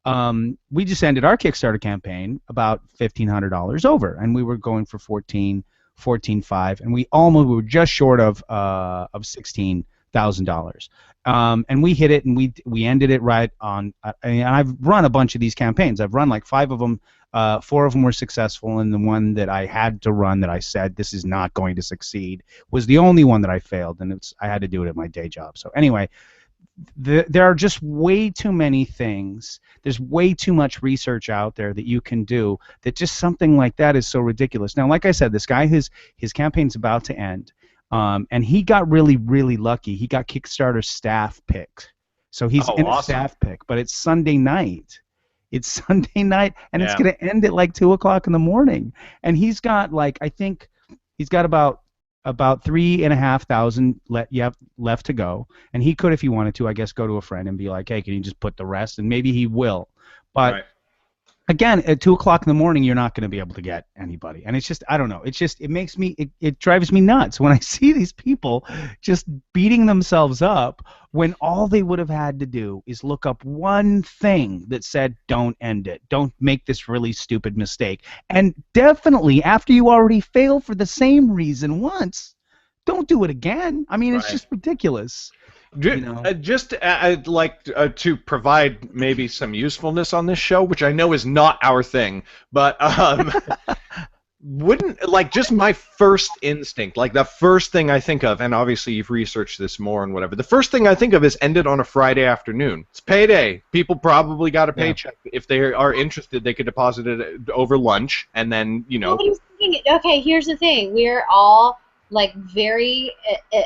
our Kickstarter campaign about $1,500 over, and we were going for 14.5, and we were just short of $16,000. And we hit it, and we ended it right on. And I've run a bunch of these campaigns. I've run like 5 of them. 4 of them were successful, and the one that I had to run that I said this is not going to succeed was the only one that I failed, and I had to do it at my day job. So anyway, there are just way too many things. There's way too much research out there that you can do. That just something like that is so ridiculous. Now, like I said, this guy, his campaign's about to end. And he got really, really lucky. He got Kickstarter staff picked. So he's in a staff pick, but it's Sunday night. It's Sunday night, and it's going to end at like 2 o'clock in the morning. And he's got I think he's got about 3,500 left to go. And he could, if he wanted to, I guess, go to a friend and be like, hey, can you just put the rest? And maybe he will. But right. Again, at 2 o'clock in the morning, you're not going to be able to get anybody. And it's just, I don't know. It drives me nuts when I see these people just beating themselves up when all they would have had to do is look up one thing that said, don't end it. Don't make this really stupid mistake. And definitely, after you already failed for the same reason once, don't do it again. I mean, It's just ridiculous. I'd like to provide maybe some usefulness on this show, which I know is not our thing, but just my first instinct, like the first thing I think of, and obviously you've researched this more and whatever, the first thing I think of is end it on a Friday afternoon. It's payday. People probably got a paycheck. If they are interested, they could deposit it over lunch, and then, Nobody's thinking, okay, here's the thing. We're all very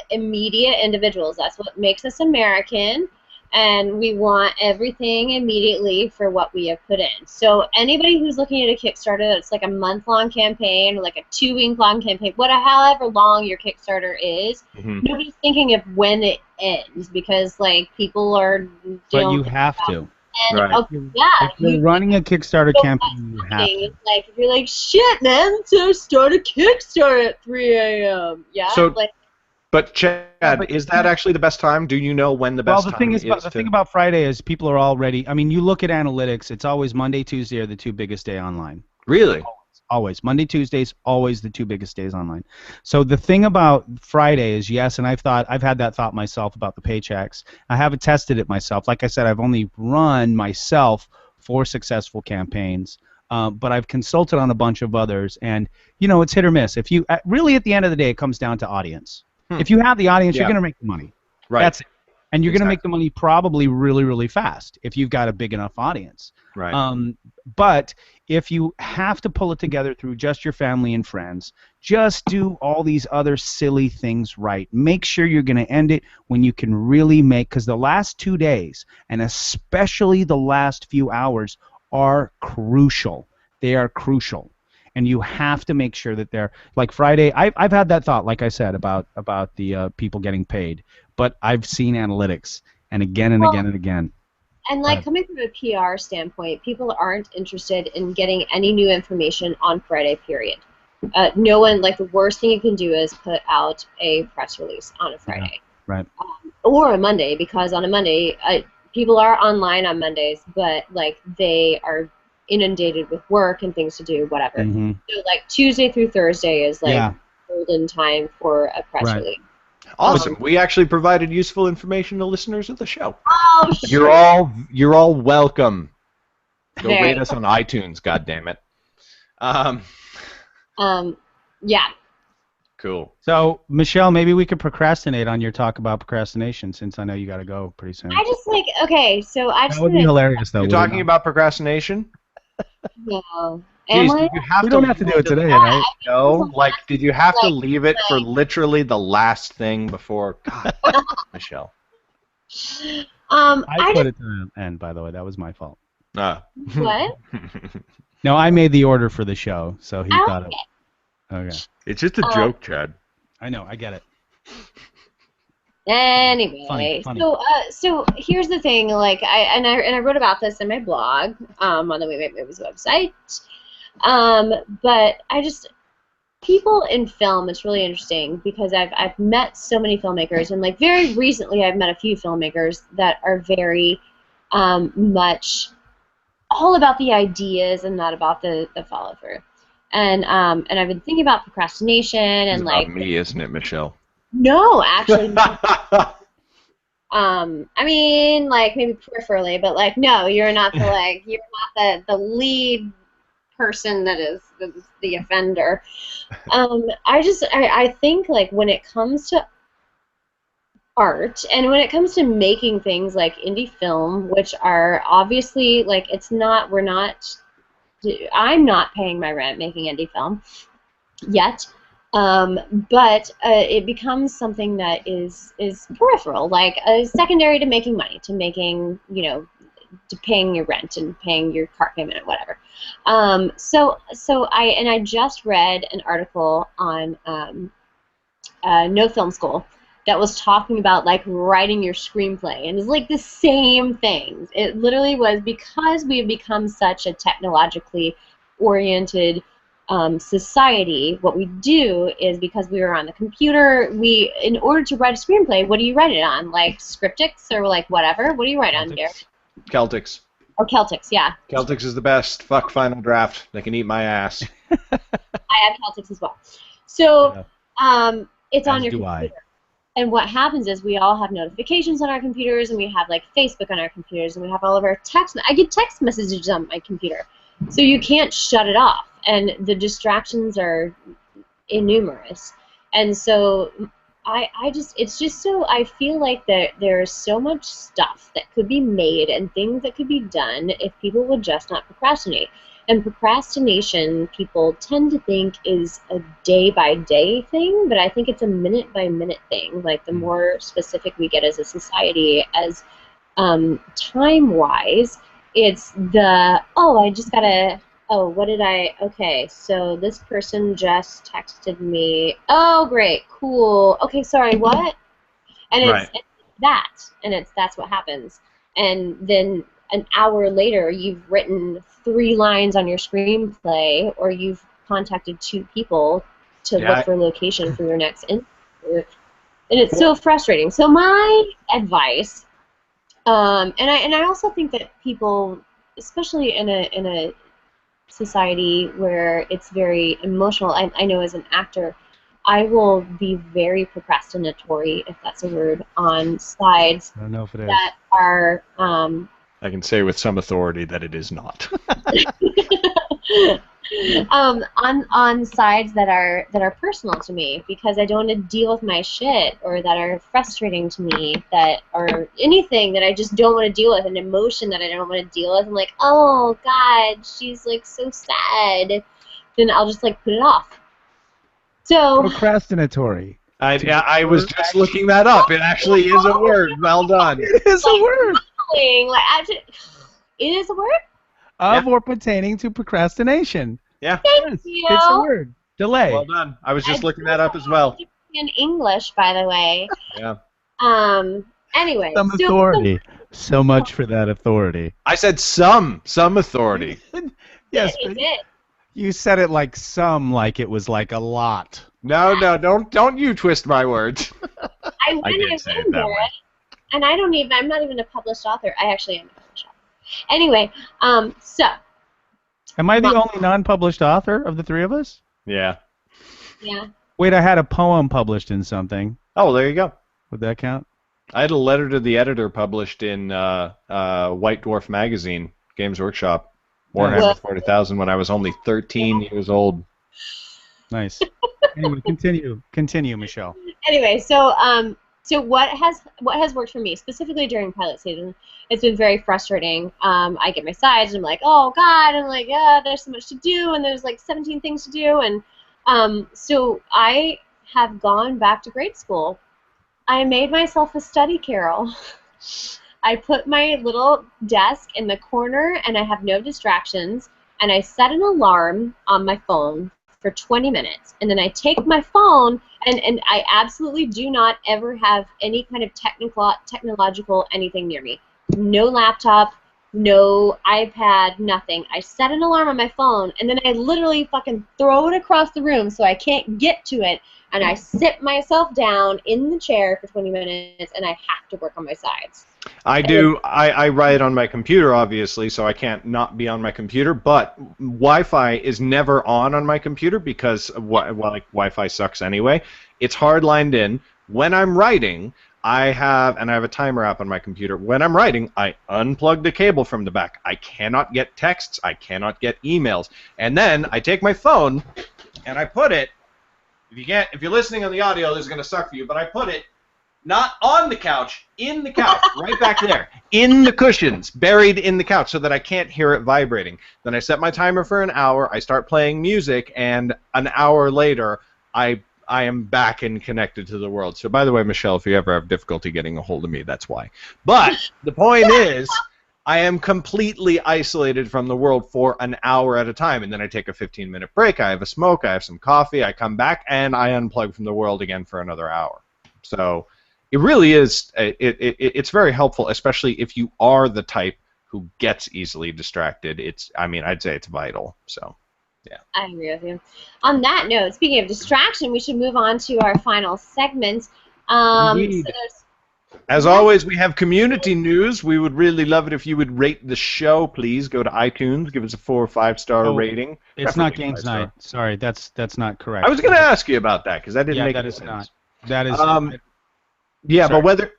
immediate individuals. That's what makes us American, and we want everything immediately for what we have put in. So anybody who's looking at a Kickstarter that's like a month-long campaign or like a 2-week-long campaign, however long your Kickstarter is, nobody's thinking of when it ends because people are. But you have to. And, right. If you're running a Kickstarter campaign, you have to. If you're like, shit, man, so start a Kickstarter at 3 a.m. Yeah. So, but Chad, is that actually the best time? Do you know when the best time is? The thing about Friday is people are already. I mean, you look at analytics. It's always Monday, Tuesday are the 2 biggest day online. Really? Always. Monday, Tuesdays, always the 2 biggest days online. So the thing about Friday is, yes, and I've had that thought myself about the paychecks. I haven't tested it myself. Like I said, I've only run myself 4 successful campaigns, but I've consulted on a bunch of others, and it's hit or miss. If you really, at the end of the day, it comes down to audience. If you have the audience, you're going to make the money. Right. That's it. And you're going to make the money probably really, really fast if you've got a big enough audience. Right. But if you have to pull it together through just your family and friends, just do all these other silly things right. Make sure you're going to end it when you can really because the last 2 days, and especially the last few hours, are crucial. They are crucial. And you have to make sure that they're like Friday. I've had that thought, like I said, about the people getting paid, but I've seen analytics, and again and again and again. And coming from a PR standpoint, people aren't interested in getting any new information on Friday. Period. No one the worst thing you can do is put out a press release on a Friday, right? Or a Monday, because on a Monday, people are online on Mondays, but they are inundated with work and things to do, whatever. So Tuesday through Thursday is golden time for a press release. Awesome. We actually provided useful information to listeners of the show. Oh, sure. You're all welcome. Go rate us on iTunes, goddammit. Yeah. Cool. So, Michelle, maybe we could procrastinate on your talk about procrastination, since I know you got to go pretty soon. I just okay, so I just that would be hilarious, though. You're talking about procrastination? No. Jeez, we don't have to do it today, right? No, did you have to leave it for literally the last thing before? God, Michelle. I put it to the end, by the way. That was my fault. What? No, I made the order for the show, so he thought it. Okay. It's just a joke, Chad. I know, I get it. Anyway, Funny. so here's the thing. Like, I wrote about this in my blog on the WMM Movies website. But people in film, it's really interesting because I've met so many filmmakers, and like very recently I've met a few filmmakers that are very much all about the ideas and not about the follow through. And I've been thinking about procrastination and It's like about me, isn't it, Michelle? no, actually. I mean, like maybe peripherally, but like no, you're not the lead person that is the offender. I think like when it comes to art and when it comes to making things like indie film, which are obviously like I'm not paying my rent making indie film yet. But it becomes something that is peripheral, like secondary to making money, to making, to paying your rent and paying your car payment or whatever. So I just read an article on No Film School that was talking about like writing your screenplay, and it's like the same things. It literally was because we have become such a technologically oriented society. What we do is because we are on the computer, in order to write a screenplay, what do you write it on? Like Scriptix or like whatever? What do you write on, Derek? Celtics. Or Celtics, yeah. Celtics is the best. Fuck Final Draft. They can eat my ass. I have Celtics as well. So it's on your computer. I. And what happens is we all have notifications on our computers, and we have like Facebook on our computers, and we have all of our text. I get text messages on my computer, so you can't shut it off, and the distractions are innumerous. And so I feel like there's so much stuff that could be made and things that could be done if people would just not procrastinate. And procrastination, people tend to think is a day-by-day thing, but I think it's a minute-by-minute thing. Like, the more specific we get as a society, as time-wise, it's okay, so this person just texted me. Oh, great, cool. Okay, sorry, what? And that's what happens. And then an hour later, you've written 3 lines on your screenplay, or you've contacted 2 people to look for location for your next interview, and it's so frustrating. So my advice, and I also think that people, especially in a society where it's very emotional, I know as an actor, I will be very procrastinatory, if that's a word, on sides I don't know if it is. that are I can say with some authority that it is not. on sides that are personal to me, because I don't want to deal with my shit, or that are frustrating to me, that are anything that I just don't want to deal with, an emotion that I don't want to deal with. I'm like, oh God, she's like so sad. Then I'll just like put it off. So Procrastinatory. I was just looking that up. It actually is a word. Well done. It is a word. it is a word? Or pertaining to procrastination. Yeah. Thank you. It's a word. Delay. Well done. I was just looking that up as well. In English, by the way. Yeah. Anyway. Some authority. So much for that authority. I said some authority. Yes, You but did. you said it like it was like a lot. No, don't you twist my words. I did say it that way. And I'm not even a published author. I actually am a published author. Anyway, so. Am I the only non-published author of the 3 of us? Yeah. Yeah. Wait, I had a poem published in something. Oh, there you go. Would that count? I had a letter to the editor published in White Dwarf magazine, Games Workshop, Warhammer 40,000, when I was only 13 years old. Nice. Anyway, continue, Michelle. Anyway, so what has worked for me, specifically during pilot season, it's been very frustrating. I get my sides, and I'm like, oh God, and I'm like, there's so much to do, and there's like 17 things to do, and so I have gone back to grade school. I made myself a study carrel. I put my little desk in the corner, and I have no distractions, and I set an alarm on my phone for 20 minutes, and then I take my phone, and I absolutely do not ever have any kind of technological anything near me. No laptop, no iPad, nothing. I set an alarm on my phone, and then I literally fucking throw it across the room so I can't get to it, and I sit myself down in the chair for 20 minutes, and I have to work on my sides. I do. I write on my computer, obviously, so I can't not be on my computer. But Wi-Fi is never on my computer because Wi-Fi sucks anyway. It's hard-lined in. When I'm writing, I have a timer app on my computer. When I'm writing, I unplug the cable from the back. I cannot get texts. I cannot get emails. And then I take my phone and I put it. If you're listening on the audio, this is going to suck for you. But I put it. Not on the couch, in the couch, right back there, in the cushions, buried in the couch so that I can't hear it vibrating. Then I set my timer for an hour, I start playing music, and an hour later, I am back and connected to the world. So by the way, Michelle, if you ever have difficulty getting a hold of me, that's why. But the point is, I am completely isolated from the world for an hour at a time, and then I take a 15-minute break, I have a smoke, I have some coffee, I come back, and I unplug from the world again for another hour. So it really is. It's very helpful, especially if you are the type who gets easily distracted. I'd say it's vital. So, yeah. I agree with you. On that note, speaking of distraction, we should move on to our final segment. As always, we have community news. We would really love it if you would rate the show, please. Go to iTunes, give us a 4 or 5-star rating. It's not Games Night. Sorry, that's not correct. I was going to ask you about that because that didn't make any sense. Not. That is. Yeah, Sorry. but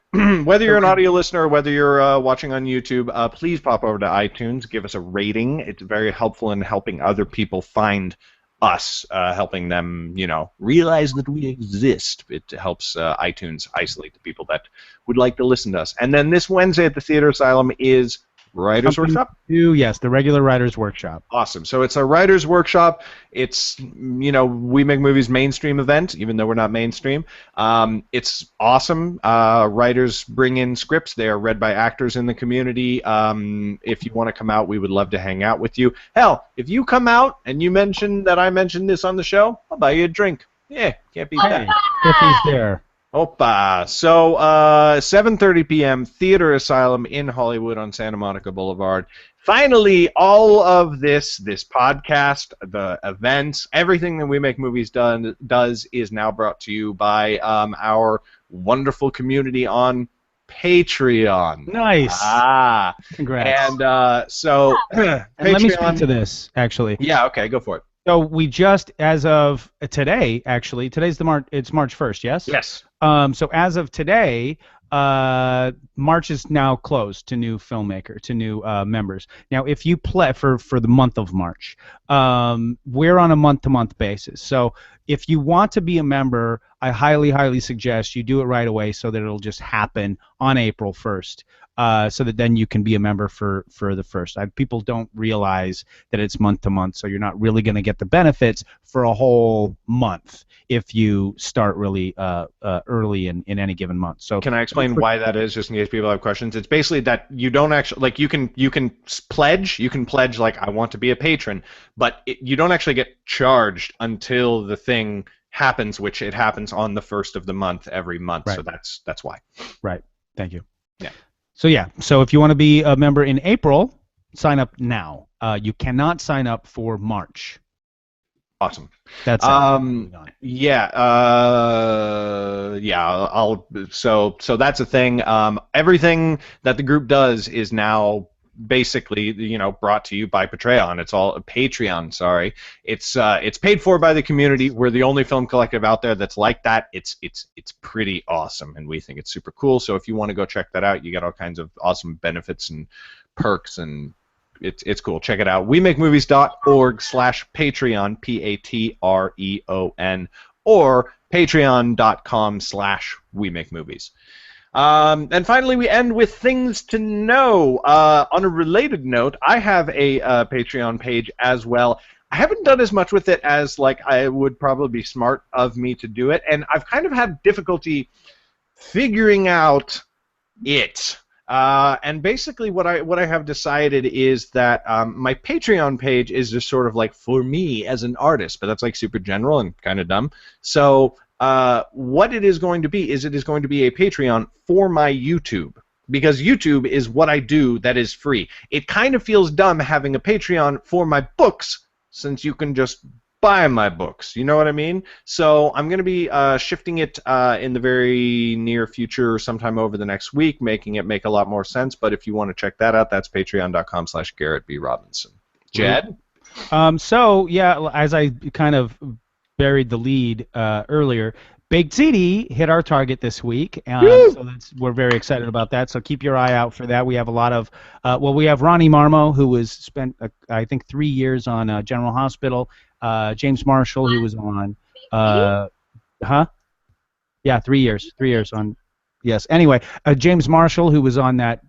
whether you're an audio listener or whether you're watching on YouTube, please pop over to iTunes, give us a rating. It's very helpful in helping other people find us, helping them, realize that we exist. It helps iTunes isolate the people that would like to listen to us. And then this Wednesday at the Theater Asylum is Writers Workshop? Yes, the regular Writers Workshop. Awesome. So it's a Writers Workshop. It's, We Make Movies mainstream event, even though we're not mainstream. It's awesome. Writers bring in scripts. They are read by actors in the community. If you want to come out, we would love to hang out with you. Hell, if you come out and you mention that I mentioned this on the show, I'll buy you a drink. Yeah, can't beat that. If he's there. Opa. So, 7:30 p.m., Theater Asylum in Hollywood on Santa Monica Boulevard. Finally, all of this podcast, the events, everything that We Make Movies does is now brought to you by our wonderful community on Patreon. Nice. Congrats. And so, and let me speak to this, actually. Yeah, okay, go for it. So we just, as of today, actually, it's March 1st, yes? Yes. So as of today, March is now closed to new members. Now, if you play for the month of March, we're on a month-to-month basis. So if you want to be a member, I highly, highly suggest you do it right away so that it'll just happen on April 1st. So that then you can be a member for the first. People don't realize that it's month to month, so you're not really going to get the benefits for a whole month if you start really early in any given month. So can I explain why that is, just in case people have questions? It's basically that you don't actually you can pledge like I want to be a patron, but you don't actually get charged until the thing happens, which it happens on the first of the month every month. Right. So that's why. Right. Thank you. Yeah. So if you want to be a member in April, sign up now. You cannot sign up for March. Awesome. That's yeah. So that's a thing. Everything that the group does is now basically, brought to you by Patreon. It's all Patreon. Sorry, it's paid for by the community. We're the only film collective out there that's like that. It's pretty awesome, and we think it's super cool. So if you want to go check that out, you get all kinds of awesome benefits and perks, and it's cool. Check it out. WeMakeMovies.org/Patreon, Patreon, or Patreon.com/WeMakeMovies. And finally, we end with things to know. On a related note, I have a Patreon page as well. I haven't done as much with it as I would probably be smart of me to do it, and I've kind of had difficulty figuring out it. And basically, what I have decided is that my Patreon page is just sort of like for me as an artist, but that's like super general and kind of dumb. So what it is going to be is it is going to be a Patreon for my YouTube. Because YouTube is what I do that is free. It kind of feels dumb having a Patreon for my books, since you can just buy my books. You know what I mean? So I'm going to be shifting it in the very near future, sometime over the next week, making it make a lot more sense. But if you want to check that out, that's patreon.com/GarrettB.Robinson. Jed? So, yeah, as I kind of buried the lead earlier, Baked Ziti hit our target this week, so we're very excited about that. So keep your eye out for that. We have a lot of, we have Ronnie Marmo, who was spent, I think, 3 years on General Hospital. James Marshall, who was on, Yeah, 3 years. 3 years on, yes. Anyway, James Marshall, who was on that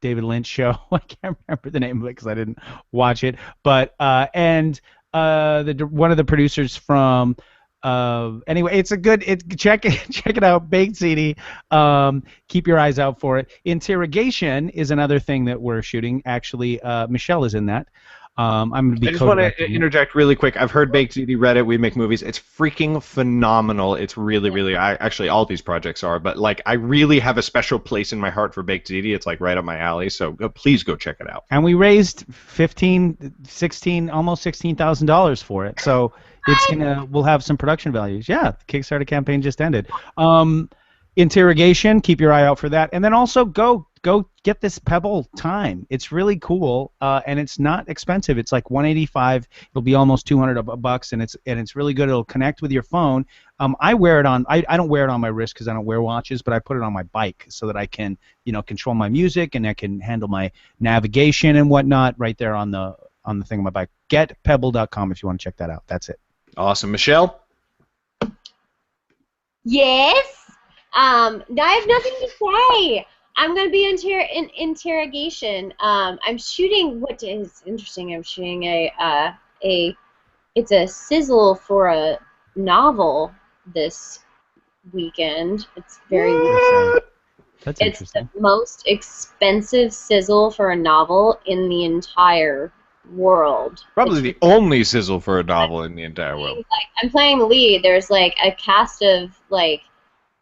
David Lynch show. I can't remember the name of it because I didn't watch it. But one of the producers from. Anyway, it's a good. Check it out, Baked Ziti. Keep your eyes out for it. Interrogation is another thing that we're shooting. Actually, Michelle is in that. I'm going to be. I just want to interject really quick. I've heard Baked Ziti, read it. We Make Movies. It's freaking phenomenal. It's really. Actually, all these projects are, but like I really have a special place in my heart for Baked Ziti. It's like right up my alley. So please go check it out. And we raised almost $16,000 for it. So. We'll have some production values. Yeah, the Kickstarter campaign just ended. Interrogation, keep your eye out for that. And then also go get this Pebble Time. It's really cool, and it's not expensive. It's like $185. It'll be almost $200 and it's really good. It'll connect with your phone. I wear it on. I don't wear it on my wrist because I don't wear watches, but I put it on my bike so that I can control my music and I can handle my navigation and whatnot right there on the thing on my bike. GetPebble.com if you want to check that out. That's it. Awesome. Michelle? Yes? I have nothing to say. I'm going to be in interrogation. I'm shooting, what is interesting, I'm shooting it's a sizzle for a novel this weekend. It's very That's It's interesting. the most expensive sizzle for a novel in the entire world. Probably the only sizzle for a novel in the entire world. I'm playing the lead. There's like a cast of like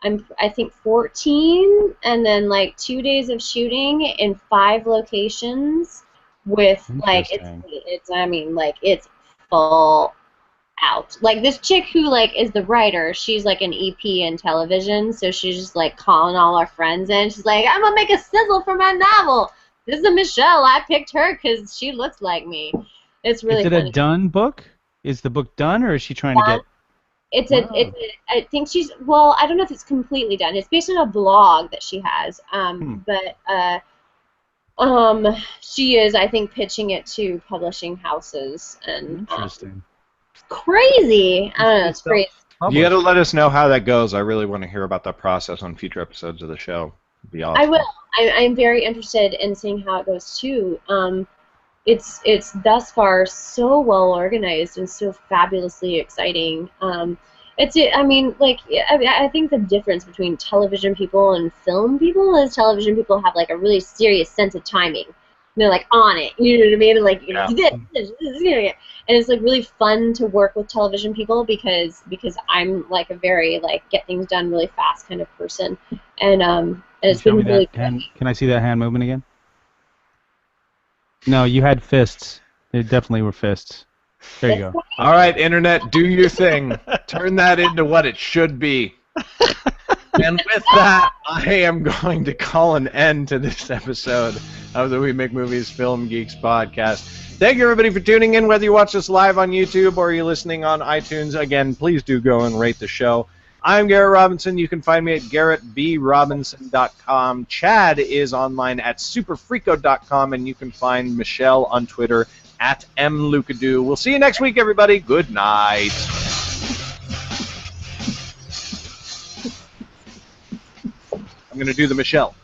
I think 14, and then like 2 days of shooting in 5 locations with like it's full out. Like this chick who like is the writer, she's like an EP in television, so she's just like calling all our friends in. She's like, I'm gonna make a sizzle for my novel. This is Michelle. I picked her because she looks like me. It's really funny. Is it a done book? Is the book done, or is she trying to get... I think she's... Well, I don't know if it's completely done. It's based on a blog that she has. But she is, I think, pitching it to publishing houses. And Interesting. Crazy. I don't know. It's crazy. You got to let us know how that goes. I really want to hear about that process on future episodes of the show. It'd be awesome. I will. I'm very interested in seeing how it goes too. It's thus far so well organized and so fabulously exciting. I think the difference between television people and film people is television people have like a really serious sense of timing. They're like on it, you know what I mean? Like this, and it's like really fun to work with television people because I'm like a very like get things done really fast kind of person, and it's been really fun. Can I see that hand movement again? No, you had fists. They definitely were fists. There you go. All right, Internet, do your thing. Turn that into what it should be. And with that, I am going to call an end to this episode of the We Make Movies Film Geeks podcast. Thank you, everybody, for tuning in, whether you watch this live on YouTube or you're listening on iTunes. Again, please do go and rate the show. I'm Garrett Robinson. You can find me at GarrettBRobinson.com. Chad is online at superfreako.com, and you can find Michelle on Twitter at mlukadu. We'll see you next week, everybody. Good night. I'm going to do the Michelle.